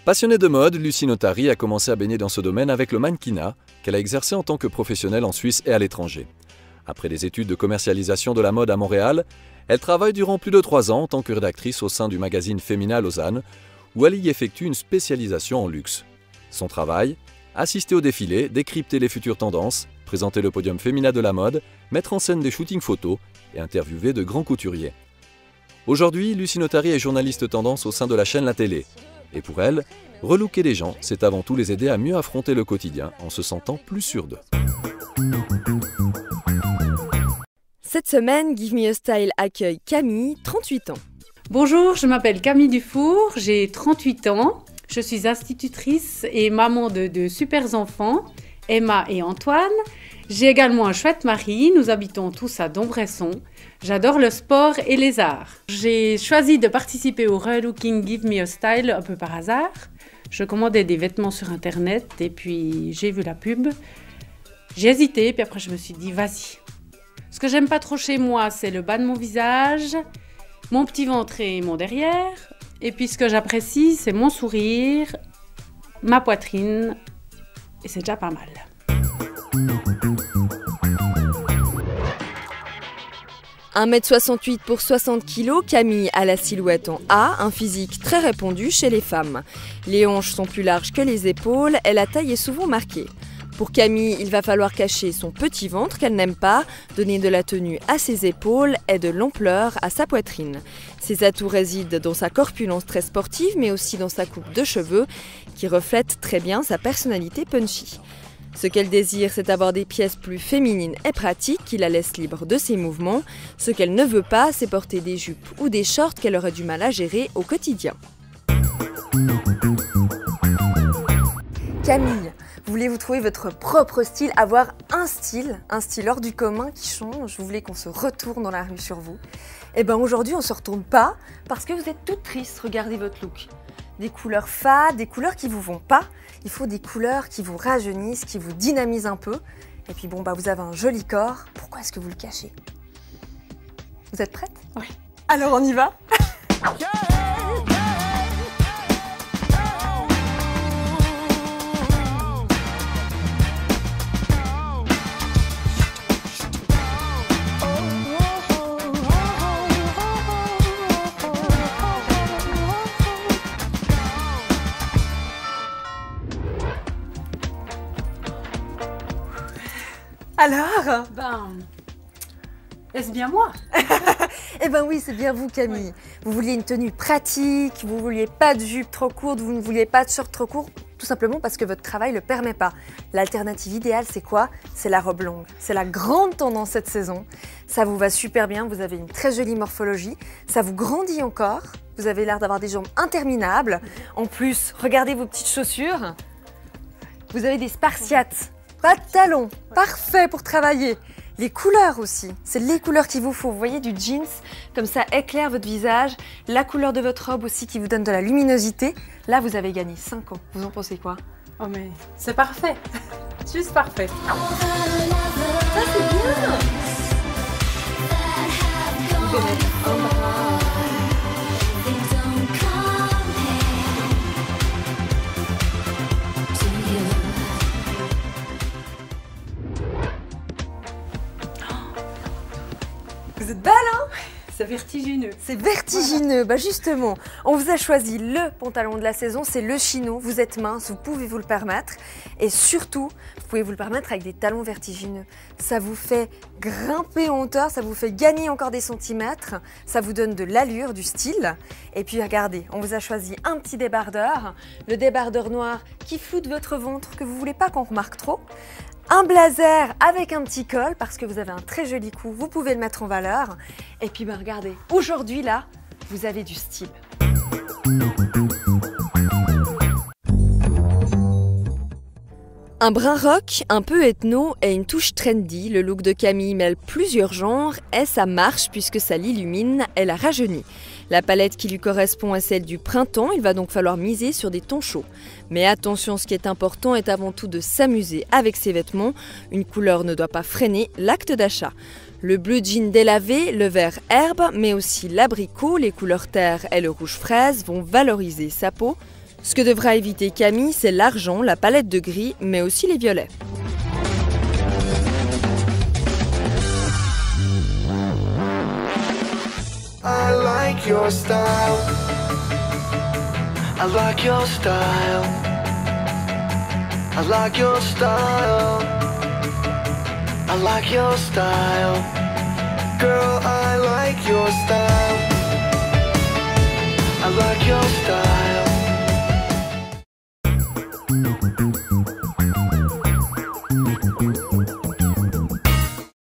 Passionnée de mode, Lucie Notari a commencé à baigner dans ce domaine avec le mannequinat qu'elle a exercé en tant que professionnelle en Suisse et à l'étranger. Après des études de commercialisation de la mode à Montréal, elle travaille durant plus de 3 ans en tant que rédactrice au sein du magazine Femina Lausanne, où elle y effectue une spécialisation en luxe. Son travail, assister au défilé, décrypter les futures tendances, présenter le podium Femina de la mode, mettre en scène des shootings photos et interviewer de grands couturiers. Aujourd'hui, Lucie Notari est journaliste tendance au sein de la chaîne La Télé. Et pour elle, relooker les gens, c'est avant tout les aider à mieux affronter le quotidien en se sentant plus sûrs d'eux. Cette semaine, Give Me a Style accueille Camille, 38 ans. Bonjour, je m'appelle Camille Dufour, j'ai 38 ans. Je suis institutrice et maman de 2 super enfants, Emma et Antoine. J'ai également un chouette mari, nous habitons tous à Dombresson. J'adore le sport et les arts. J'ai choisi de participer au relooking Give Me a Style un peu par hasard. Je commandais des vêtements sur internet et puis j'ai vu la pub. J'ai hésité, puis après je me suis dit vas-y. Ce que j'aime pas trop chez moi, c'est le bas de mon visage, mon petit ventre et mon derrière. Et puis ce que j'apprécie, c'est mon sourire, ma poitrine, et c'est déjà pas mal. « 1m68 pour 60 kg, Camille a la silhouette en A, un physique très répandu chez les femmes. Les hanches sont plus larges que les épaules et la taille est souvent marquée. Pour Camille, il va falloir cacher son petit ventre qu'elle n'aime pas, donner de la tenue à ses épaules et de l'ampleur à sa poitrine. Ses atouts résident dans sa corpulence très sportive, mais aussi dans sa coupe de cheveux, qui reflète très bien sa personnalité punchy. Ce qu'elle désire, c'est avoir des pièces plus féminines et pratiques qui la laissent libre de ses mouvements. Ce qu'elle ne veut pas, c'est porter des jupes ou des shorts qu'elle aurait du mal à gérer au quotidien. Camille, voulez-vous trouver votre propre style, avoir un style hors du commun qui change? Vous voulez qu'on se retourne dans la rue sur vous? Eh bien aujourd'hui, on ne se retourne pas parce que vous êtes toute triste. Regardez votre look. Des couleurs fades, des couleurs qui ne vous vont pas. Il faut des couleurs qui vous rajeunissent, qui vous dynamisent un peu. Et puis bon, vous avez un joli corps. Pourquoi est-ce que vous le cachez? Vous êtes prête? Oui. Alors on y va? Alors? Est-ce bien moi? Eh ben oui, c'est bien vous Camille. Oui. Vous vouliez une tenue pratique, vous vouliez pas de jupe trop courte, vous ne vouliez pas de short trop court, tout simplement parce que votre travail ne le permet pas. L'alternative idéale, c'est quoi? C'est la robe longue. C'est la grande tendance cette saison. Ça vous va super bien, vous avez une très jolie morphologie, ça vous grandit encore, vous avez l'air d'avoir des jambes interminables. En plus, regardez vos petites chaussures. Vous avez des spartiates. Pas de talons, parfait pour travailler. Les couleurs aussi, c'est les couleurs qu'il vous faut. Vous voyez, du jeans, comme ça éclaire votre visage. La couleur de votre robe aussi qui vous donne de la luminosité. Là, vous avez gagné 5 ans. Vous en pensez quoi? Oh mais c'est parfait, juste parfait. Ça c'est bien. Vous pouvez mettre un bras. Vous êtes belle, hein? C'est vertigineux. C'est vertigineux, voilà. Justement, on vous a choisi le pantalon de la saison, c'est le chino. Vous êtes mince, vous pouvez vous le permettre. Et surtout, vous pouvez vous le permettre avec des talons vertigineux. Ça vous fait grimper en hauteur, ça vous fait gagner encore des centimètres. Ça vous donne de l'allure, du style. Et puis regardez, on vous a choisi un petit débardeur. Le débardeur noir qui floute votre ventre, que vous ne voulez pas qu'on remarque trop. Un blazer avec un petit col parce que vous avez un très joli cou, vous pouvez le mettre en valeur. Et puis regardez, aujourd'hui là, vous avez du style. Un brin rock, un peu ethno et une touche trendy, le look de Camille mêle plusieurs genres et ça marche puisque ça l'illumine et la rajeunit. La palette qui lui correspond est celle du printemps, il va donc falloir miser sur des tons chauds. Mais attention, ce qui est important est avant tout de s'amuser avec ses vêtements. Une couleur ne doit pas freiner l'acte d'achat. Le bleu jean délavé, le vert herbe, mais aussi l'abricot, les couleurs terre et le rouge fraise vont valoriser sa peau. Ce que devra éviter Camille, c'est l'argent, la palette de gris, mais aussi les violets. I like your style. I like your style. I like your style. I like your style.